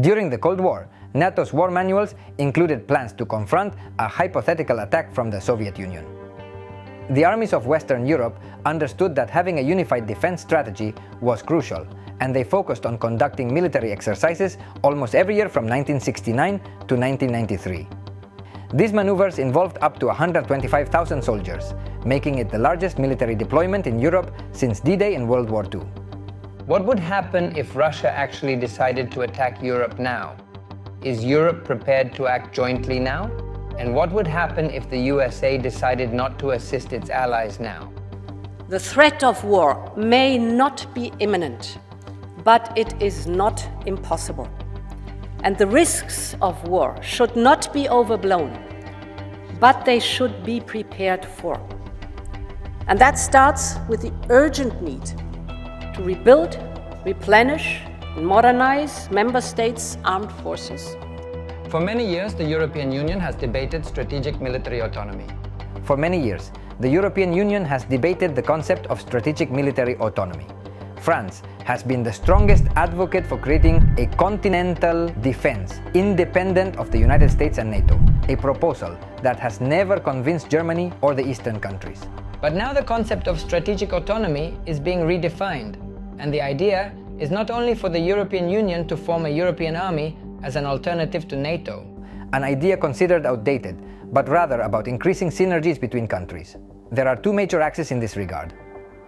During the Cold War, NATO's war manuals included plans to confront a hypothetical attack from the Soviet Union. The armies of Western Europe understood that having a unified defense strategy was crucial, and they focused on conducting military exercises almost every year from 1969 to 1993. These maneuvers involved up to 125,000 soldiers, making it the largest military deployment in Europe since D-Day in World War II. What would happen if Russia actually decided to attack Europe now? Is Europe prepared to act jointly now? And what would happen if the USA decided not to assist its allies now? The threat of war may not be imminent, but it is not impossible. And the risks of war should not be overblown, but they should be prepared for. And that starts with the urgent need to rebuild, replenish, and modernize member states' armed forces. For many years, the European Union has debated strategic military autonomy. For many years, the European Union has debated the concept of strategic military autonomy. France has been the strongest advocate for creating a continental defense independent of the United States and NATO, a proposal that has never convinced Germany or the Eastern countries. But now the concept of strategic autonomy is being redefined, and the idea is not only for the European Union to form a European army as an alternative to NATO. An idea considered outdated, but rather about increasing synergies between countries. There are two major axes in this regard.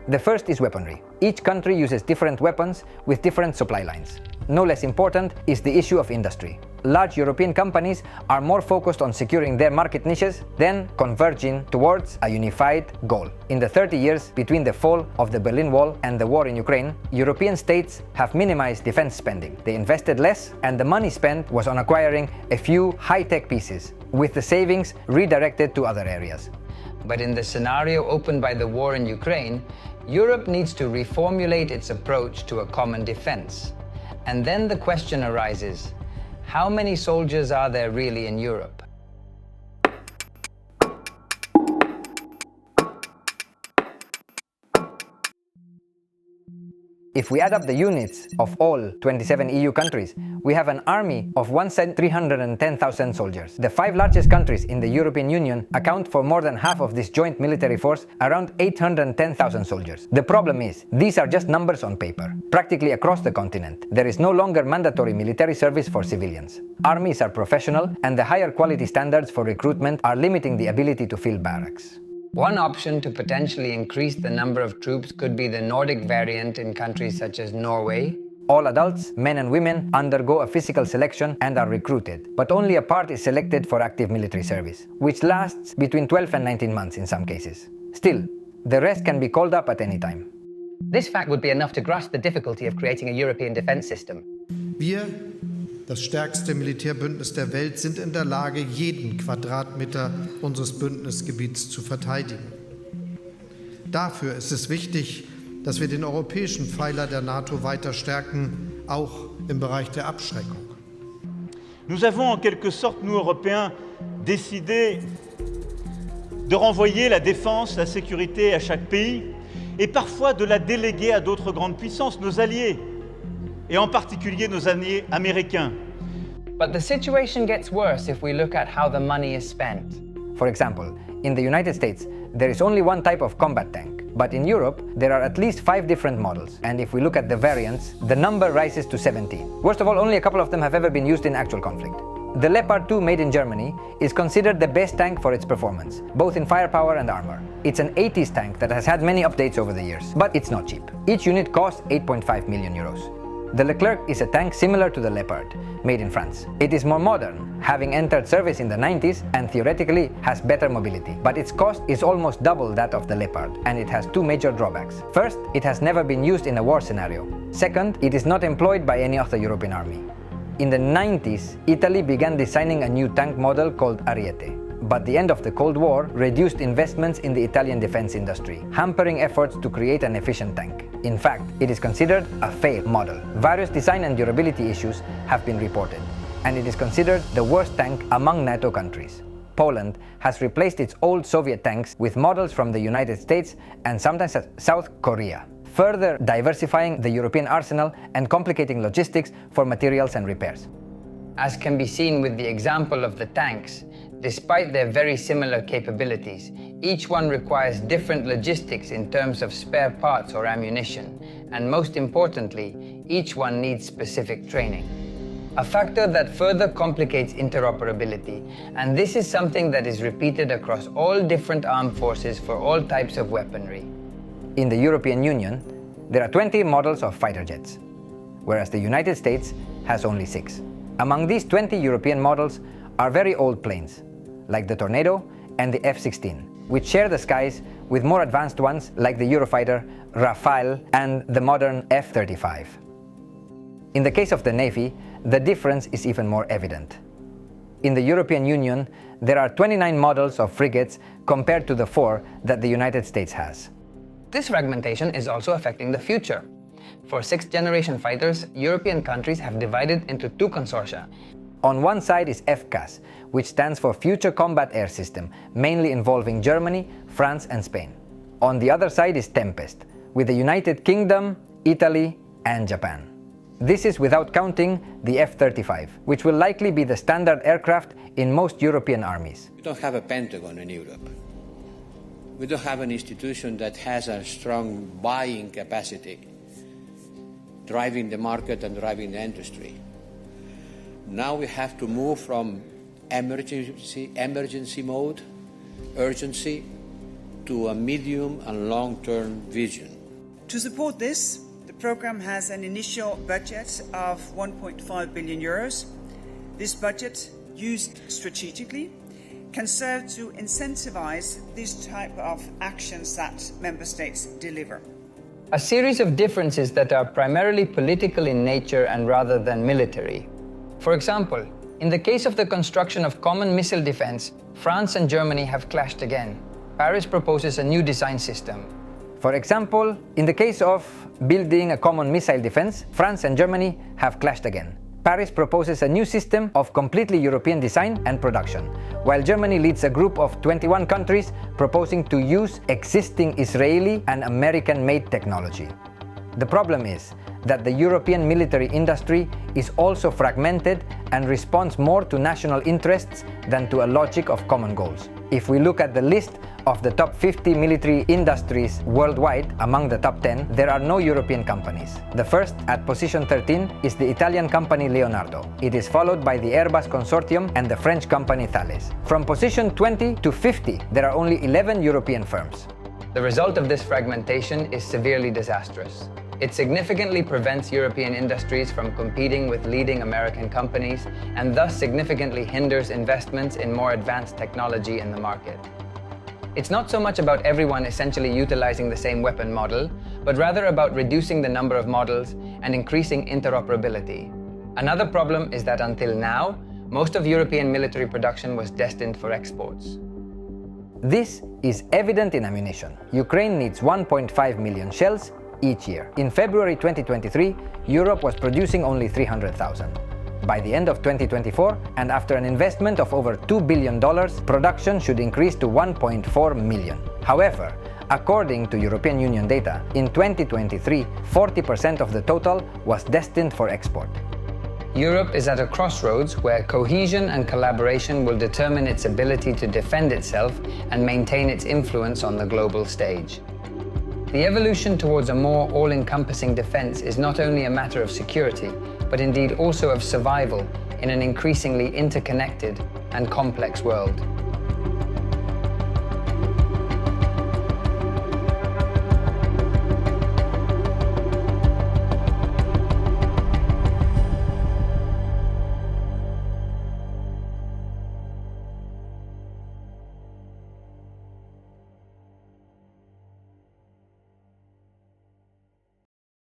The first is weaponry. Each country uses different weapons with different supply lines. No less important is the issue of industry. Large European companies are more focused on securing their market niches than converging towards a unified goal. In the 30 years between the fall of the Berlin Wall and the war in Ukraine, European states have minimized defense spending. They invested less, and the money spent was on acquiring a few high-tech pieces, with the savings redirected to other areas. But in the scenario opened by the war in Ukraine, Europe needs to reformulate its approach to a common defense. And then the question arises, how many soldiers are there really in Europe? If we add up the units of all 27 EU countries, we have an army of 1,310,000 soldiers. The 5 largest countries in the European Union account for more than half of this joint military force, around 810,000 soldiers. The problem is, these are just numbers on paper. Practically across the continent, there is no longer mandatory military service for civilians. Armies are professional, and the higher quality standards for recruitment are limiting the ability to fill barracks. One option to potentially increase the number of troops could be the Nordic variant in countries such as Norway. All adults, men and women, undergo a physical selection and are recruited, but only a part is selected for active military service, which lasts between 12 and 19 months in some cases. Still, the rest can be called up at any time. This fact would be enough to grasp the difficulty of creating a European defense system. Wir, das stärkste Militärbündnis der Welt, sind in der Lage, jeden Quadratmeter unseres Bündnisgebiets zu verteidigen. Dafür ist es wichtig, dass wir den europäischen Pfeiler der NATO weiter stärken, auch im Bereich der Abschreckung. Nous avons en quelque sorte, nous Européens, décidé de renvoyer la défense, la sécurité à chaque pays et parfois de la déléguer à d'autres grandes puissances, nos alliés, et en particulier nos alliés américains. But the situation gets worse if we look at how the money is spent. For example, in the United States, there is only one type of combat tank, but in Europe, there are at least 5 different models, and if we look at the variants, the number rises to 17. Worst of all, only a couple of them have ever been used in actual conflict. The Leopard 2 made in Germany is considered the best tank for its performance, both in firepower and armor. It's an 80s tank that has had many updates over the years, but it's not cheap. Each unit costs 8.5 million euros. The Leclerc is a tank similar to the Leopard, made in France. It is more modern, having entered service in the 90s and theoretically has better mobility. But its cost is almost double that of the Leopard, and it has 2 major drawbacks. First, it has never been used in a war scenario. Second, it is not employed by any other European army. In the 90s, Italy began designing a new tank model called Ariete. But the end of the Cold War reduced investments in the Italian defense industry, hampering efforts to create an efficient tank. In fact, it is considered a failed model. Various design and durability issues have been reported, and it is considered the worst tank among NATO countries. Poland has replaced its old Soviet tanks with models from the United States and sometimes South Korea. further diversifying the European arsenal and complicating logistics for materials and repairs. As can be seen with the example of the tanks, despite their very similar capabilities, each one requires different logistics in terms of spare parts or ammunition, and most importantly, each one needs specific training. A factor that further complicates interoperability, and this is something that is repeated across all different armed forces for all types of weaponry. In the European Union, there are 20 models of fighter jets, whereas the United States has only 6. Among these 20 European models are very old planes, like the Tornado and the F-16, which share the skies with more advanced ones like the Eurofighter, Rafale, and the modern F-35. In the case of the Navy, the difference is even more evident. In the European Union, there are 29 models of frigates compared to the 4 that the United States has. This fragmentation is also affecting the future. For 6th-generation fighters, European countries have divided into 2 consortia. On one side is FCAS, which stands for Future Combat Air System, mainly involving Germany, France and Spain. On the other side is Tempest, with the United Kingdom, Italy and Japan. This is without counting the F-35, which will likely be the standard aircraft in most European armies. We don't have a Pentagon in Europe. We don't have an institution that has a strong buying capacity, driving the market and driving the industry. Now we have to move from emergency mode, urgency, to a medium and long-term vision. To support this, the programme has an initial budget of 1.5 billion euros. This budget, used strategically, can serve to incentivise this type of actions that Member States deliver. A series of differences that are primarily political in nature and rather than military. For example, in the case of the construction of common missile defense, France and Germany have clashed again. Paris proposes a new design system. For example, in the case of building a common missile defense, France and Germany have clashed again. Paris proposes a new system of completely European design and production, while Germany leads a group of 21 countries proposing to use existing Israeli and American-made technology. The problem is that the European military industry is also fragmented and responds more to national interests than to a logic of common goals. If we look at the list of the top 50 military industries worldwide, among the top 10, there are no European companies. The first, at position 13, is the Italian company Leonardo. It is followed by the Airbus consortium and the French company Thales. From position 20 to 50, there are only 11 European firms. The result of this fragmentation is severely disastrous. It significantly prevents European industries from competing with leading American companies and thus significantly hinders investments in more advanced technology in the market. It's not so much about everyone essentially utilizing the same weapon model, but rather about reducing the number of models and increasing interoperability. Another problem is that until now, most of European military production was destined for exports. This is evident in ammunition. Ukraine needs 1.5 million shells each year. In February 2023, Europe was producing only 300,000. By the end of 2024, and after an investment of over $2 billion, production should increase to 1.4 million. However, according to European Union data, in 2023, 40% of the total was destined for export. Europe is at a crossroads where cohesion and collaboration will determine its ability to defend itself and maintain its influence on the global stage. The evolution towards a more all-encompassing defense is not only a matter of security, but indeed also of survival in an increasingly interconnected and complex world.